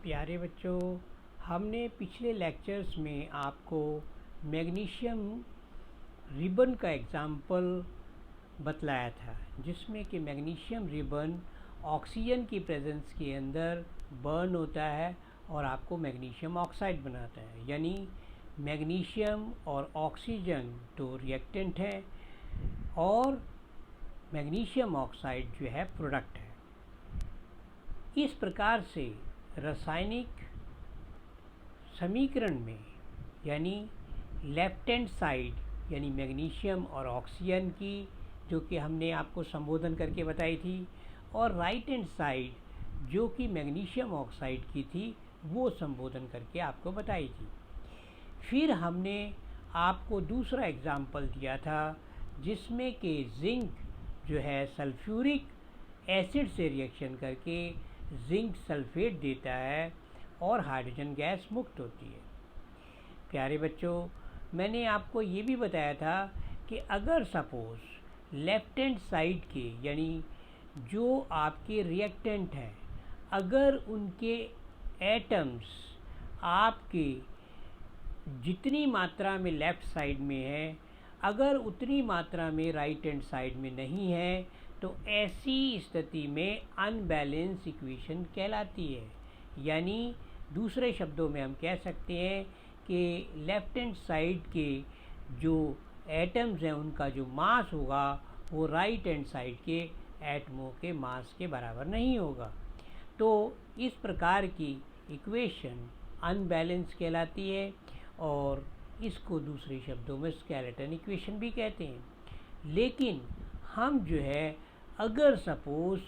प्यारे बच्चों, हमने पिछले लेक्चर्स में आपको मैग्नीशियम रिबन का एग्जाम्पल बतलाया था, जिसमें कि मैग्नीशियम रिबन ऑक्सीजन की प्रेजेंस के अंदर बर्न होता है और आपको मैग्नीशियम ऑक्साइड बनाता है। यानी मैग्नीशियम और ऑक्सीजन तो रिएक्टेंट है और मैग्नीशियम ऑक्साइड जो है प्रोडक्ट है। इस प्रकार से रासायनिक समीकरण में यानी लेफ्ट हैंड साइड यानी मैग्नीशियम और ऑक्सीजन की, जो कि हमने आपको संबोधन करके बताई थी, और राइट हैंड साइड जो कि मैग्नीशियम ऑक्साइड की थी, वो संबोधन करके आपको बताई थी। फिर हमने आपको दूसरा एग्जाम्पल दिया था जिसमें कि जिंक जो है सल्फ्यूरिक एसिड से रिएक्शन करके जिंक सल्फेट देता है और हाइड्रोजन गैस मुक्त होती है। प्यारे बच्चों, मैंने आपको ये भी बताया था कि अगर सपोज लेफ्ट हैंड साइड के यानी जो आपके रिएक्टेंट हैं, अगर उनके एटम्स आपके जितनी मात्रा में लेफ़्ट साइड में है, अगर उतनी मात्रा में राइट हैंड साइड में नहीं है, तो ऐसी स्थिति में अनबैलेंस इक्वेशन कहलाती है। यानी दूसरे शब्दों में हम कह सकते हैं कि लेफ्ट हैंड साइड के जो एटम्स हैं उनका जो मास होगा वो राइट हैंड साइड के एटमों के मास के बराबर नहीं होगा। तो इस प्रकार की इक्वेशन अनबैलेंस कहलाती है और इसको दूसरे शब्दों में स्केलेटन इक्वेशन भी कहते हैं। लेकिन हम जो है अगर सपोज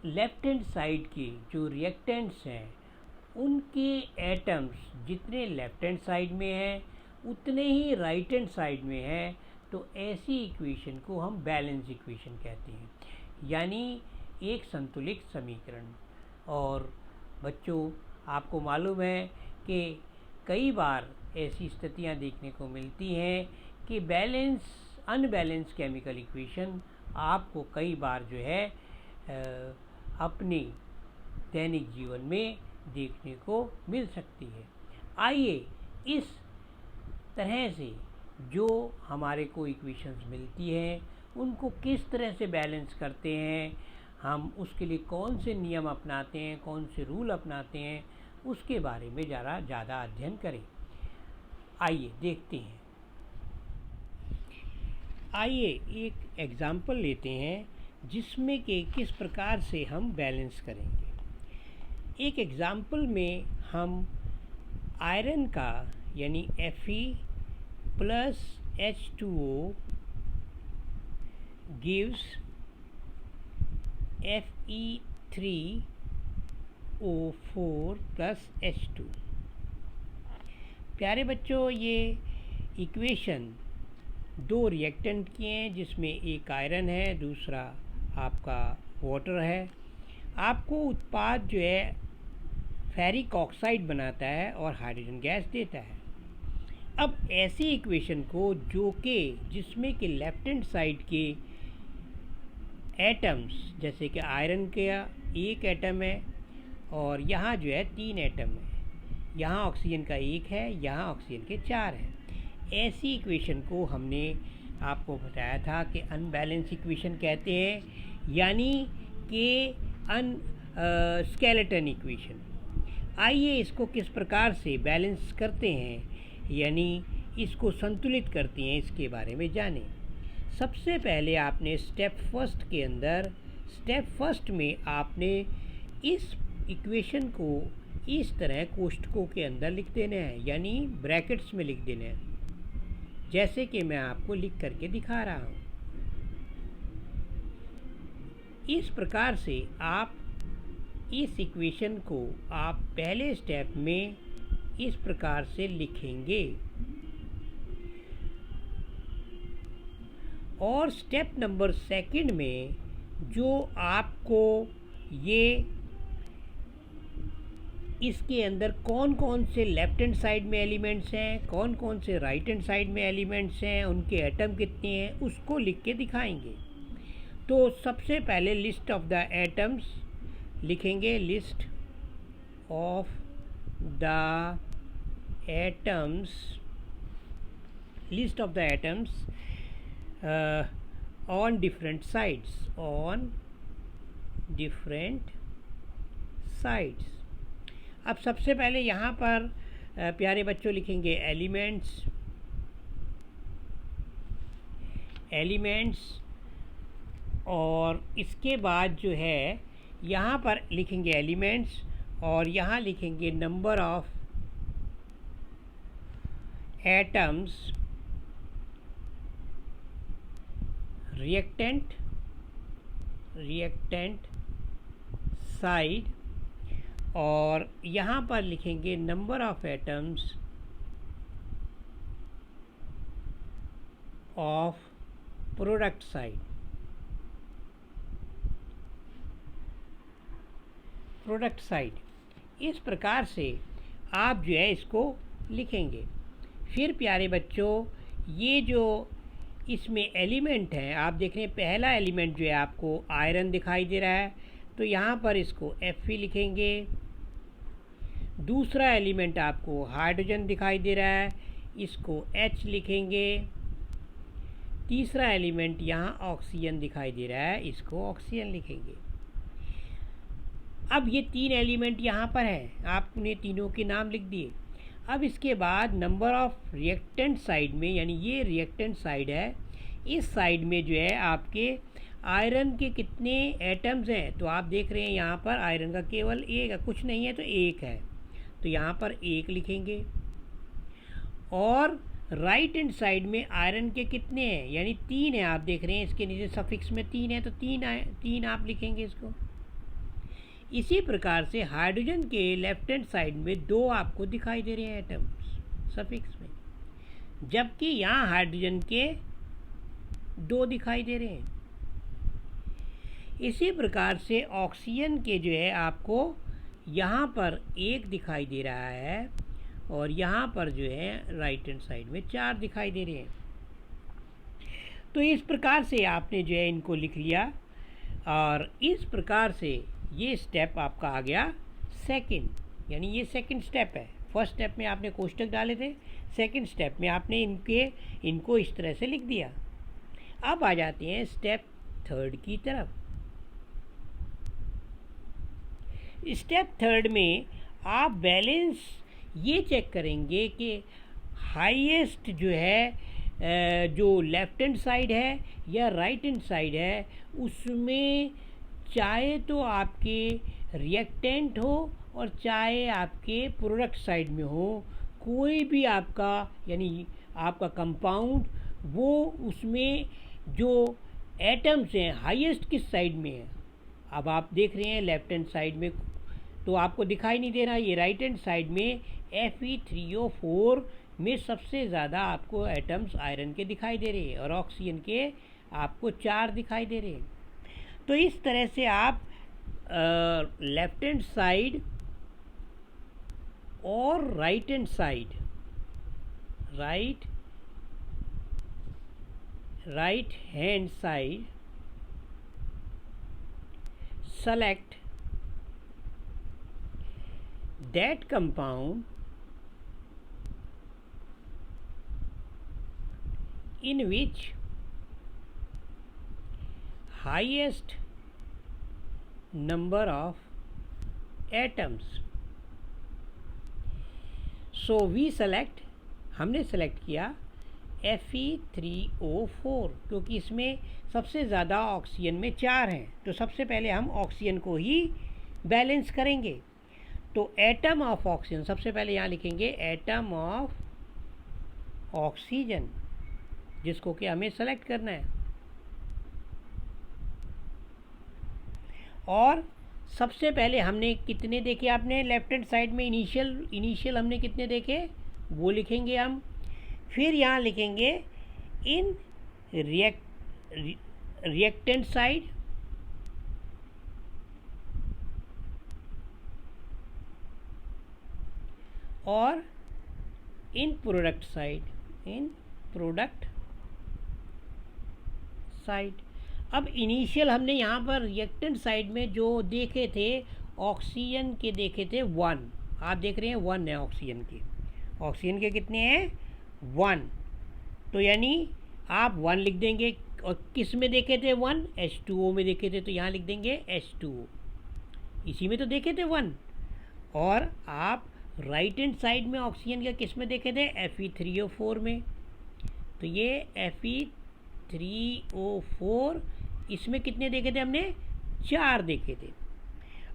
लेफ्ट हैंड साइड के जो रिएक्टेंट्स हैं उनके एटम्स जितने लेफ्ट हैंड साइड में हैं उतने ही राइट हैंड साइड में हैं, तो ऐसी इक्वेशन को हम बैलेंस इक्वेशन कहते हैं, यानी एक संतुलित समीकरण। और बच्चों, आपको मालूम है कि कई बार ऐसी स्थितियां देखने को मिलती हैं कि अनबैलेंस केमिकल इक्वेशन आपको कई बार जो है अपने दैनिक जीवन में देखने को मिल सकती है। आइए इस तरह से जो हमारे को इक्वेशंस मिलती हैं उनको किस तरह से बैलेंस करते हैं, हम उसके लिए कौन से नियम अपनाते हैं, कौन से रूल अपनाते हैं, उसके बारे में ज़्यादा अध्ययन करें। आइए देखते हैं। आइए एक एग्ज़ाम्पल लेते हैं जिसमें कि किस प्रकार से हम बैलेंस करेंगे। एक एग्ज़ाम्पल में हम आयरन का यानी Fe plus H2O gives Fe3O4 plus H2। प्यारे बच्चों, ये इक्वेशन दो रिएक्टेंट की हैं जिसमें एक आयरन है, दूसरा आपका वाटर है। आपको उत्पाद जो है फेरिक ऑक्साइड बनाता है और हाइड्रोजन गैस देता है। अब ऐसी इक्वेशन को जिसमें कि लेफ्ट हैंड साइड के एटम्स, जैसे कि आयरन का एक एटम है और यहाँ जो है 3 एटम है, यहाँ ऑक्सीजन का एक है, यहाँ ऑक्सीजन के 4 हैं, ऐसी इक्वेशन को हमने आपको बताया था कि अनबैलेंस इक्वेशन कहते हैं, यानी कि स्केलेटन इक्वेशन। आइए इसको किस प्रकार से बैलेंस करते हैं यानी इसको संतुलित करते हैं, इसके बारे में जानें। सबसे पहले आपने स्टेप फर्स्ट में आपने इस इक्वेशन को इस तरह कोष्ठकों के अंदर लिख देना है, यानी ब्रैकेट्स में लिख देना है, जैसे कि मैं आपको लिख करके दिखा रहा हूँ। इस प्रकार से आप इस इक्वेशन को आप पहले स्टेप में इस प्रकार से लिखेंगे और स्टेप नंबर 2 में जो आपको ये इसके अंदर कौन कौन से लेफ्ट हैंड साइड में एलिमेंट्स हैं, कौन कौन से राइट हैंड साइड में एलिमेंट्स हैं, उनके एटम कितने हैं, उसको लिख के दिखाएंगे। तो सबसे पहले लिस्ट ऑफ द एटम्स लिखेंगे, list of the atoms, list of the atoms on different sides, अब सबसे पहले यहाँ पर प्यारे बच्चों लिखेंगे एलिमेंट्स और इसके बाद जो है यहाँ पर लिखेंगे एलिमेंट्स और यहाँ लिखेंगे number of atoms reactant side और यहाँ पर लिखेंगे number of atoms of product side. इस प्रकार से आप जो है इसको लिखेंगे। फिर प्यारे बच्चों ये जो इसमें एलिमेंट हैं आप देख रहे हैं, पहला एलिमेंट जो है आपको आयरन दिखाई दे रहा है तो यहाँ पर इसको Fe लिखेंगे। दूसरा एलिमेंट आपको हाइड्रोजन दिखाई दे रहा है, इसको H लिखेंगे। तीसरा एलिमेंट यहाँ ऑक्सीजन दिखाई दे रहा है, इसको ऑक्सीजन लिखेंगे। अब ये तीन एलिमेंट यहाँ पर हैं, आपने तीनों के नाम लिख दिए। अब इसके बाद नंबर ऑफ रिएक्टेंट साइड में, यानी ये रिएक्टेंट साइड है, इस साइड में जो है आपके आयरन के कितने एटम्स हैं तो आप देख रहे हैं यहाँ पर आयरन का केवल एक है, कुछ नहीं है तो एक है, तो यहाँ पर एक लिखेंगे। और राइट हैंड साइड में आयरन के कितने हैं, यानी तीन है, आप देख रहे हैं इसके नीचे सफिक्स में तीन है तो तीन आप लिखेंगे इसको। इसी प्रकार से हाइड्रोजन के लेफ्ट हैंड साइड में दो आपको दिखाई दे रहे हैं एटम्स सफिक्स में, जबकि यहाँ हाइड्रोजन के दो दिखाई दे रहे हैं। इसी प्रकार से ऑक्सीजन के जो है आपको यहाँ पर एक दिखाई दे रहा है और यहाँ पर जो है राइट हैंड साइड में चार दिखाई दे रहे हैं। तो इस प्रकार से आपने जो है इनको लिख लिया और इस प्रकार से ये स्टेप आपका आ गया सेकंड, यानी ये सेकंड स्टेप है। फर्स्ट स्टेप में आपने कोष्ठक डाले थे, सेकंड स्टेप में आपने इनको इस तरह से लिख दिया। अब आ जाते हैं स्टेप थर्ड की तरफ। स्टेप थर्ड में आप बैलेंस ये चेक करेंगे कि हाईएस्ट जो है जो लेफ्ट हैंड साइड है या राइट हैंड साइड है उसमें चाहे तो आपके रिएक्टेंट हो और चाहे आपके प्रोडक्ट साइड में हो, कोई भी आपका यानी आपका कंपाउंड वो उसमें जो एटम्स हैं हाईएस्ट किस साइड में है। अब आप देख रहे हैं लेफ्ट हैंड साइड में तो आपको दिखाई नहीं दे रहा, ये राइट हैंड साइड में Fe3O4 में सबसे ज़्यादा आपको एटम्स आयरन के दिखाई दे रहे हैं और ऑक्सीजन के आपको 4 दिखाई दे रहे हैं। तो इस तरह से आप लेफ्ट हैंड साइड और right hand side right hand side select that compound in which highest number of atoms. So we select, हमने सेलेक्ट किया Fe3O4 क्योंकि इसमें सबसे ज़्यादा ऑक्सीजन में 4 हैं, तो सबसे पहले हम ऑक्सीजन को ही बैलेंस करेंगे। तो एटम ऑफ ऑक्सीजन सबसे पहले यहाँ लिखेंगे एटम ऑफ ऑक्सीजन, जिसको कि हमें सेलेक्ट करना है। और सबसे पहले हमने कितने देखे, आपने लेफ्ट हैंड साइड में इनिशियल हमने कितने देखे वो लिखेंगे हम। फिर यहाँ लिखेंगे इन रिएक्टेंट साइड और इन प्रोडक्ट साइड। अब इनिशियल हमने यहाँ पर रिएक्टेंट साइड में जो देखे थे ऑक्सीजन के देखे थे 1, आप देख रहे हैं 1 है ऑक्सीजन के कितने हैं 1, तो यानी आप 1 लिख देंगे। और किस में देखे थे 1, H2O में देखे थे, तो यहाँ लिख देंगे H2O, इसी में तो देखे थे 1। और आप राइट हैंड साइड में ऑक्सीजन का किस में देखे थे Fe3O4 में, तो ये Fe3O4 इसमें कितने देखे थे हमने 4 देखे थे।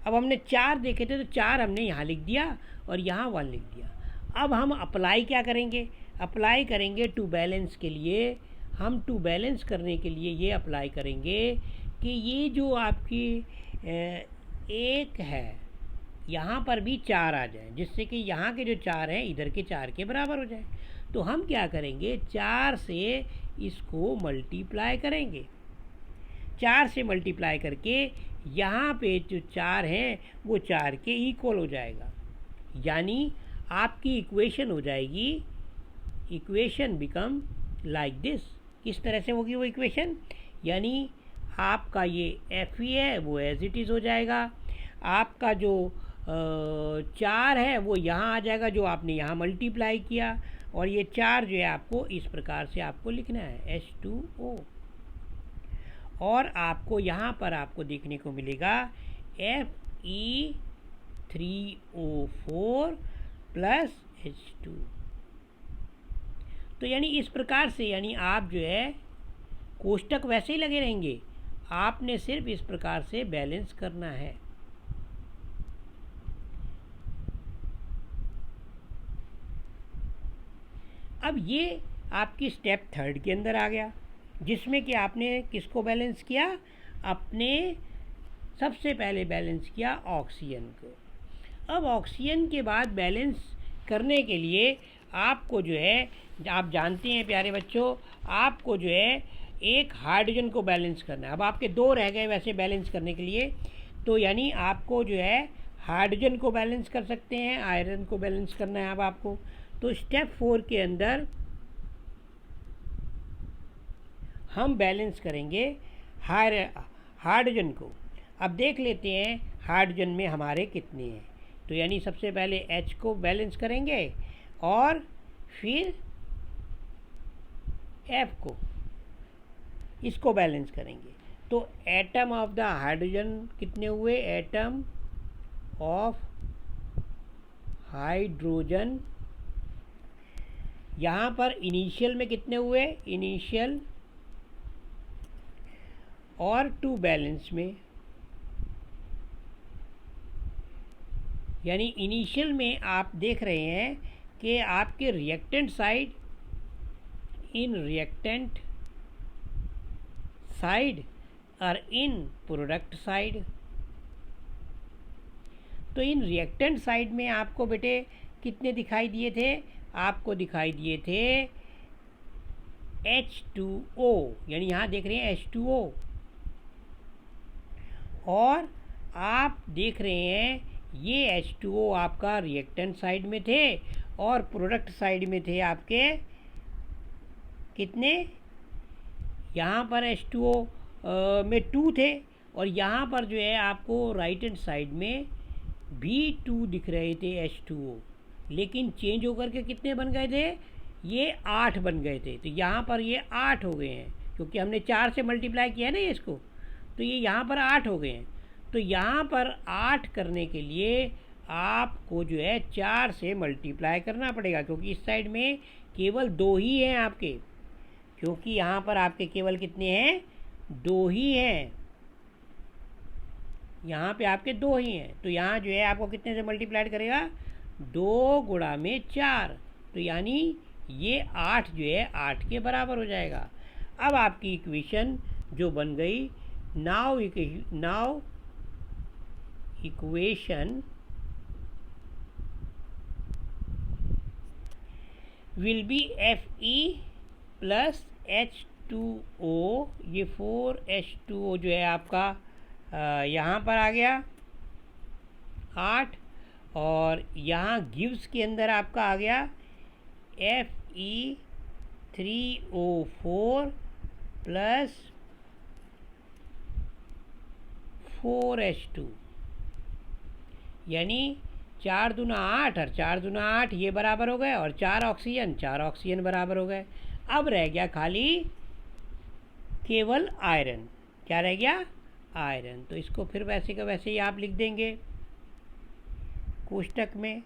अब हमने 4 देखे थे तो 4 हमने यहाँ लिख दिया और यहाँ 1 लिख दिया। अब हम अप्लाई क्या करेंगे, अप्लाई करेंगे टू बैलेंस के लिए। हम टू बैलेंस करने के लिए ये अप्लाई करेंगे कि ये जो आपकी एक है यहाँ पर भी 4 आ जाए, जिससे कि यहाँ के जो 4 हैं इधर के 4 के बराबर हो जाए। तो हम क्या करेंगे 4 से इसको मल्टीप्लाई करेंगे, 4 से मल्टीप्लाई करके यहाँ पे जो 4 हैं वो 4 के इक्वल हो जाएगा। यानी आपकी इक्वेशन हो जाएगी, इक्वेशन बिकम लाइक दिस। किस तरह से होगी वो इक्वेशन, यानी आपका ये Fe है वो एज इट इज़ हो जाएगा, आपका जो 4 है वो यहाँ आ जाएगा जो आपने यहाँ मल्टीप्लाई किया, और ये 4 जो है आपको इस प्रकार से आपको लिखना है H2O। और आपको यहाँ पर आपको देखने को मिलेगा Fe3O4 प्लस H2। तो यानी इस प्रकार से, यानी आप जो है कोष्टक वैसे ही लगे रहेंगे, आपने सिर्फ इस प्रकार से बैलेंस करना है। अब ये आपकी स्टेप 3 के अंदर आ गया, जिसमें कि आपने किसको बैलेंस किया, अपने सबसे पहले बैलेंस किया ऑक्सीजन को। अब ऑक्सीजन के बाद बैलेंस करने के लिए आपको जो है, आप जानते हैं प्यारे बच्चों, आपको जो है एक हाइड्रोजन को बैलेंस करना है। अब आपके 2 रह गए वैसे बैलेंस करने के लिए, तो यानी आपको जो है हाइड्रोजन को बैलेंस कर सकते हैं, आयरन को बैलेंस करना है अब आपको। तो स्टेप 4 के अंदर हम बैलेंस करेंगे हाइड्रोजन को। अब देख लेते हैं हाइड्रोजन में हमारे कितने हैं। तो यानी सबसे पहले H को बैलेंस करेंगे और फिर F को, इसको बैलेंस करेंगे। तो एटम ऑफ द हाइड्रोजन कितने हुए, एटम ऑफ हाइड्रोजन यहाँ पर इनिशियल में कितने हुए, इनिशियल और टू बैलेंस में, यानी इनिशियल में आप देख रहे हैं कि आपके reactant side, in reactant side और इन प्रोडक्ट साइड। तो इन रिएक्टेंट साइड में आपको बेटे कितने दिखाई दिए थे, आपको दिखाई दिए थे H2O, यानी यहाँ देख रहे हैं H2O, और आप देख रहे हैं ये H2O आपका रिएक्टेंट साइड में थे और प्रोडक्ट साइड में थे आपके कितने, यहाँ पर H2O में 2 थे, और यहाँ पर जो है आपको राइट हैंड साइड में भी 2 दिख रहे थे H2O, लेकिन चेंज होकर के कितने बन गए थे, ये 8 बन गए थे। तो यहाँ पर ये 8 हो गए हैं, क्योंकि हमने 4 से मल्टीप्लाई किया ना ये इसको, तो ये यहाँ पर 8 हो गए हैं। तो यहाँ पर 8 करने के लिए आपको जो है 4 से मल्टीप्लाई करना पड़ेगा, क्योंकि इस साइड में केवल 2 ही हैं आपके, क्योंकि यहाँ पर आपके केवल कितने हैं, 2 ही हैं, यहाँ पे आपके 2 ही हैं। तो यहाँ जो है आपको कितने से मल्टीप्लाइड करेगा, 2 गुणा में 4, तो यानी ये 8 जो है 8 के बराबर हो जाएगा। अब आपकी इक्वेशन जो बन गई, now equation will be Fe plus H2O, ये 4H2O जो है आपका यहाँ पर आ गया 8, और यहाँ गिव्स के अंदर आपका आ गया Fe3O4 प्लस 4H2। यानी 4 दूना 8 और 4 दूना 8 ये बराबर हो गए, और 4 ऑक्सीजन बराबर हो गए। अब रह गया खाली केवल आयरन। क्या रह गया? आयरन। तो इसको फिर वैसे का वैसे ही आप लिख देंगे कोष्टक में।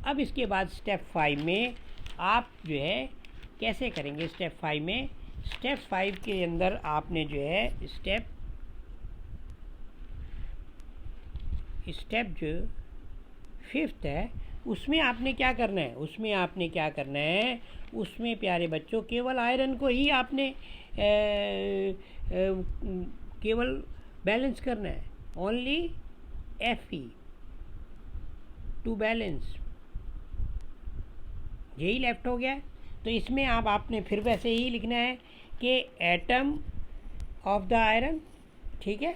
अब इसके बाद स्टेप 5 में आप जो है कैसे करेंगे? स्टेप 5 में, स्टेप 5 के अंदर आपने जो है स्टेप जो 5th है उसमें आपने क्या करना है? उसमें प्यारे बच्चों केवल आयरन को ही आपने केवल बैलेंस करना है। Only Fe to balance. यही लेफ्ट हो गया। तो इसमें आपने फिर वैसे ही लिखना है कि एटम ऑफ द आयरन, ठीक है,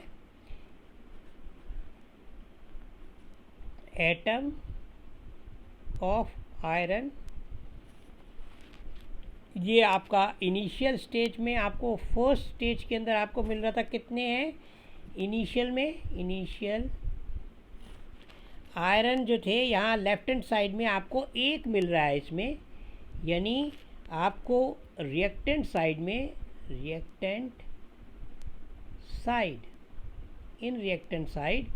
एटम ऑफ आयरन। ये आपका इनिशियल स्टेज में, आपको फर्स्ट स्टेज के अंदर आपको मिल रहा था कितने हैं इनिशियल में? इनिशियल आयरन जो थे यहाँ लेफ्ट हैंड साइड में आपको 1 मिल रहा है इसमें, यानी आपको रिएक्टेंट साइड में, इन रिएक्टेंट साइड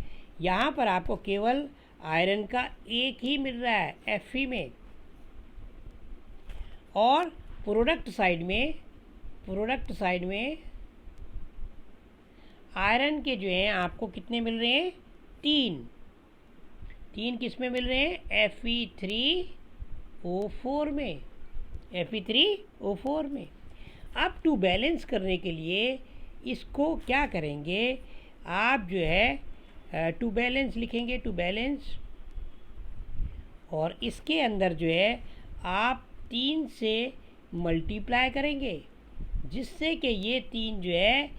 यहाँ पर आपको केवल आयरन का 1 ही मिल रहा है Fe में। और प्रोडक्ट साइड में आयरन के जो हैं आपको कितने मिल रहे हैं? 3 किस में मिल रहे हैं? Fe3O4 में, Fe3O4 में। अब टू बैलेंस करने के लिए इसको क्या करेंगे आप? जो है टू बैलेंस लिखेंगे, टू बैलेंस, और इसके अंदर जो है आप 3 से मल्टीप्लाई करेंगे, जिससे कि ये 3 जो है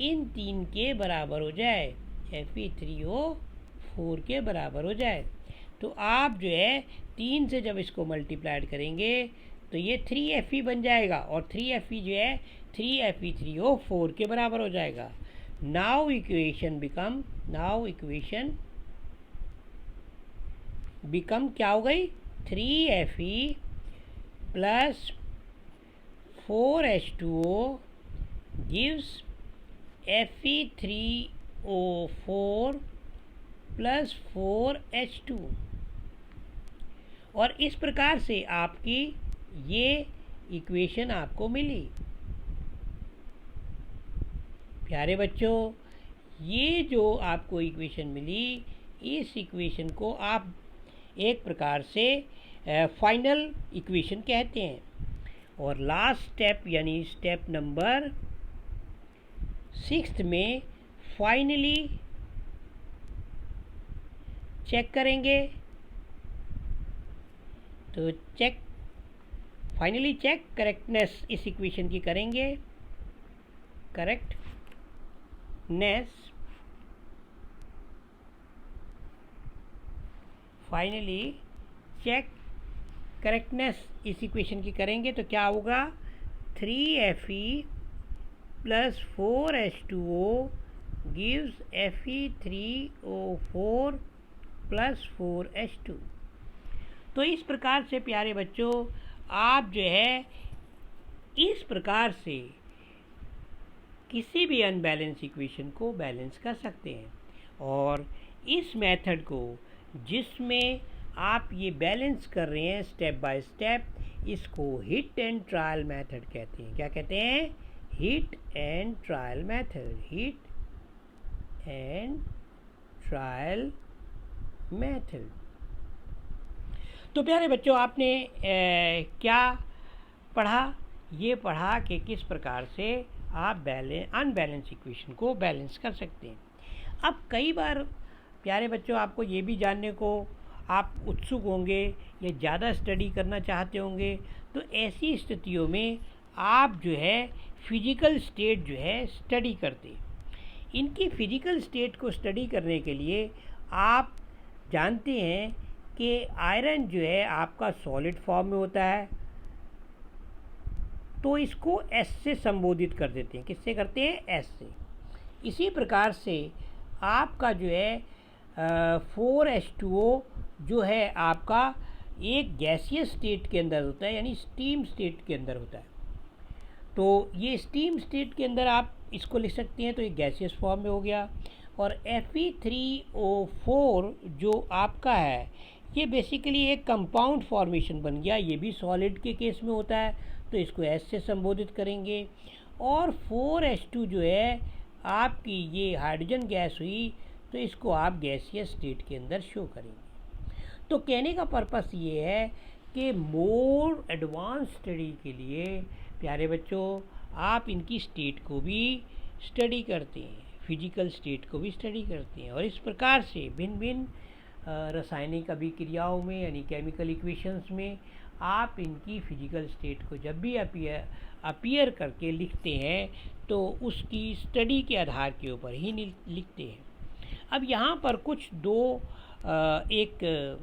इन 3 के बराबर हो जाए, Fe3O4 के बराबर हो जाए। तो आप जो है 3 से जब इसको मल्टीप्लाइड करेंगे तो ये 3Fe बन जाएगा, और 3Fe जो है 3Fe3O4 के बराबर हो जाएगा। नाउ इक्वेशन बिकम क्या हो गई? 3Fe plus 4H2O gives Fe3O4 plus 4H2। और इस प्रकार से आपकी ये इक्वेशन आपको मिली। प्यारे बच्चों, ये जो आपको इक्वेशन मिली, इस इक्वेशन को आप एक प्रकार से फाइनल इक्वेशन कहते हैं। और लास्ट स्टेप यानी स्टेप नंबर 6 में फाइनली चेक करेंगे। तो फाइनली चेक करेक्टनेस इस इक्वेशन की करेंगे। फाइनली चेक करेक्टनेस इस इक्वेशन की करेंगे। तो क्या होगा? 3Fe plus 4H2O gives Fe3O4 plus 4H2। तो इस प्रकार से प्यारे बच्चों आप जो है इस प्रकार से किसी भी अनबैलेंस इक्वेशन को बैलेंस कर सकते हैं। और इस मेथड को जिसमें आप ये बैलेंस कर रहे हैं स्टेप बाय स्टेप, इसको हिट एंड ट्रायल मेथड कहते हैं। क्या कहते हैं? Hit and trial method. तो प्यारे बच्चों आपने क्या पढ़ा? ये पढ़ा कि किस प्रकार से आप अनबैलेंस इक्वेशन को बैलेंस कर सकते हैं। अब कई बार प्यारे बच्चों आपको ये भी जानने को आप उत्सुक होंगे या ज़्यादा स्टडी करना चाहते होंगे, तो ऐसी स्थितियों में आप जो है फिजिकल स्टेट जो है स्टडी करते। इनकी फिजिकल स्टेट को स्टडी करने के लिए आप जानते हैं कि आयरन जो है आपका सॉलिड फॉर्म में होता है, तो इसको एस से संबोधित कर देते हैं। किससे करते हैं? एस से। इसी प्रकार से आपका जो है 4H2O जो है आपका एक गैसियस स्टेट के अंदर होता है, यानी स्टीम स्टेट के अंदर होता है। तो ये स्टीम स्टेट के अंदर आप इसको लिख सकते हैं, तो ये गैसियस फॉर्म में हो गया। और Fe3O4 जो आपका है ये बेसिकली एक कंपाउंड फॉर्मेशन बन गया, ये भी सॉलिड के केस में होता है, तो इसको एस से संबोधित करेंगे। और 4H2 जो है आपकी ये हाइड्रोजन गैस हुई, तो इसको आप गैसियस स्टेट के अंदर शो करेंगे। तो कहने का पर्पस ये है कि मोर एडवांस स्टडी के लिए प्यारे बच्चों आप इनकी स्टेट को भी स्टडी करते हैं, फिजिकल स्टेट को भी स्टडी करते हैं, और इस प्रकार से भिन्न भिन्न रासायनिक अभिक्रियाओं में यानी केमिकल इक्वेशंस में आप इनकी फिजिकल स्टेट को जब भी अपीयर करके लिखते हैं तो उसकी स्टडी के आधार के ऊपर ही लिखते हैं। अब यहाँ पर कुछ एक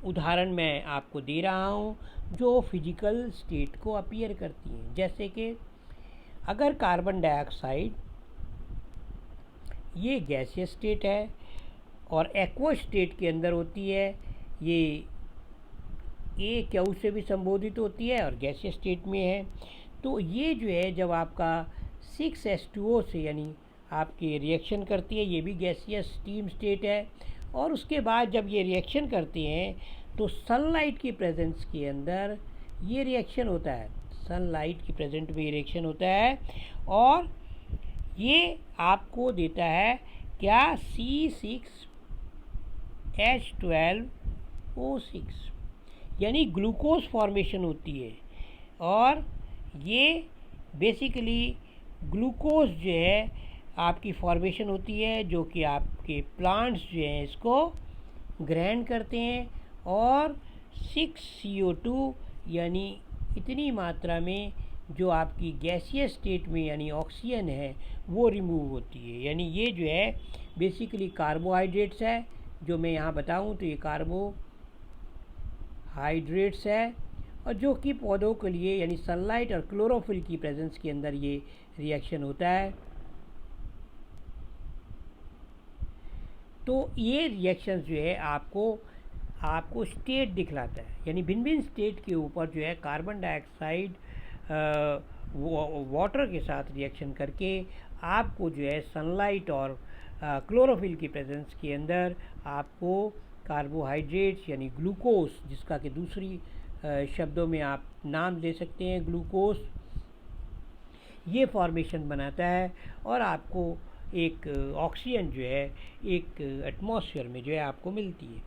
उदाहरण मैं आपको दे रहा हूँ जो फिजिकल स्टेट को अपीयर करती हैं। जैसे कि अगर कार्बन डाइऑक्साइड ये गैसियस स्टेट है और एक्वस स्टेट के अंदर होती है, ये AQ से भी संबोधित होती है और गैसियस स्टेट में है, तो ये जो है जब आपका 6H2O से यानी आपके रिएक्शन करती है, ये भी गैसियस स्टीम स्टेट है। और उसके बाद जब ये रिएक्शन करते हैं तो सनलाइट की प्रेजेंस के अंदर ये रिएक्शन होता है, सनलाइट की प्रेजेंट में ये रिएक्शन होता है, और ये आपको देता है क्या? C6H12O6 यानी ग्लूकोज फॉर्मेशन होती है। और ये बेसिकली ग्लूकोज जो है आपकी फॉर्मेशन होती है, जो कि आपके प्लांट्स जो हैं इसको ग्रहण करते हैं, और 6CO2 यानी इतनी मात्रा में जो आपकी गैसियस स्टेट में यानी ऑक्सीजन है वो रिमूव होती है। यानी ये जो है बेसिकली कार्बोहाइड्रेट्स है, जो मैं यहाँ बताऊँ तो ये कार्बोहाइड्रेट्स है, और जो कि पौधों के लिए यानी सनलाइट और क्लोरोफिल की प्रेजेंस के अंदर ये रिएक्शन होता है। तो ये रिएक्शन जो है आपको स्टेट दिखलाता है, यानी भिन्न भिन्न स्टेट के ऊपर जो है कार्बन डाइऑक्साइड वाटर के साथ रिएक्शन करके आपको जो है सनलाइट और क्लोरोफिल की प्रेजेंस के अंदर आपको कार्बोहाइड्रेट्स यानी ग्लूकोज, जिसका कि दूसरी शब्दों में आप नाम दे सकते हैं ग्लूकोज, ये फॉर्मेशन बनाता है और आपको एक ऑक्सीजन जो है एक एटमॉस्फेयर में जो है आपको मिलती है।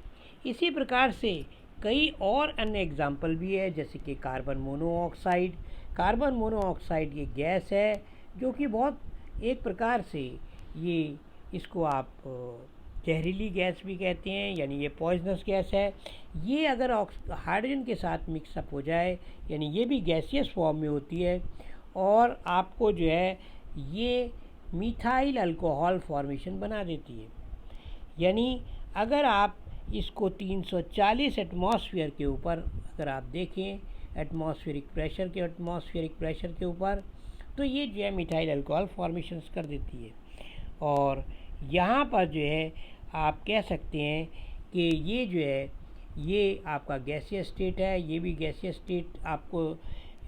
इसी प्रकार से कई और अन्य एग्जाम्पल भी है, जैसे कि कार्बन मोनोऑक्साइड। कार्बन मोनोऑक्साइड ये गैस है जो कि बहुत एक प्रकार से ये इसको आप जहरीली गैस भी कहते हैं, यानी ये पॉइजनस गैस है। ये अगर हाइड्रोजन के साथ मिक्सअप हो जाए यानी ये भी गैसियस फॉर्म में होती है, और आपको जो है ये मिथाइल अल्कोहल फॉर्मेशन बना देती है। यानी अगर आप इसको 340 एटमॉस्फेयर के ऊपर अगर आप देखें एटमॉस्फेरिक प्रेशर के ऊपर, तो ये जो है मिथाइल अल्कोहल फॉर्मेशंस कर देती है। और यहाँ पर जो है आप कह सकते हैं कि ये जो है ये आपका गैसियस स्टेट है, ये भी गैसियस स्टेट आपको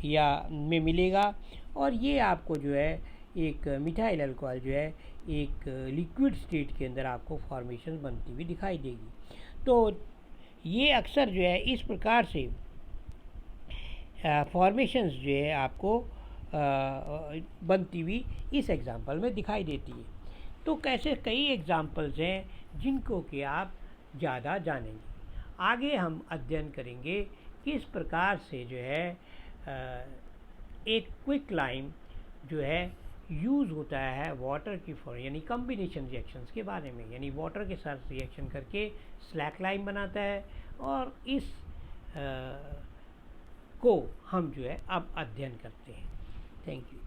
या में मिलेगा, और ये आपको जो है एक मिथाइल अल्कोहल जो है एक लिक्विड स्टेट के अंदर आपको फॉर्मेशन बनती हुई दिखाई देगी। तो ये अक्सर जो है इस प्रकार से फॉर्मेशंस जो है आपको बनती हुई इस एग्जांपल में दिखाई देती है। तो कैसे कई एग्जांपल्स हैं जिनको कि आप ज़्यादा जानेंगे। आगे हम अध्ययन करेंगे किस प्रकार से जो है एक क्विक लाइम जो है यूज़ होता है वाटर की यानी कम्बिनेशन रिएक्शंस के बारे में, यानी वाटर के साथ रिएक्शन करके स्लैक लाइम बनाता है, और इस को हम जो है अब अध्ययन करते हैं। Thank you.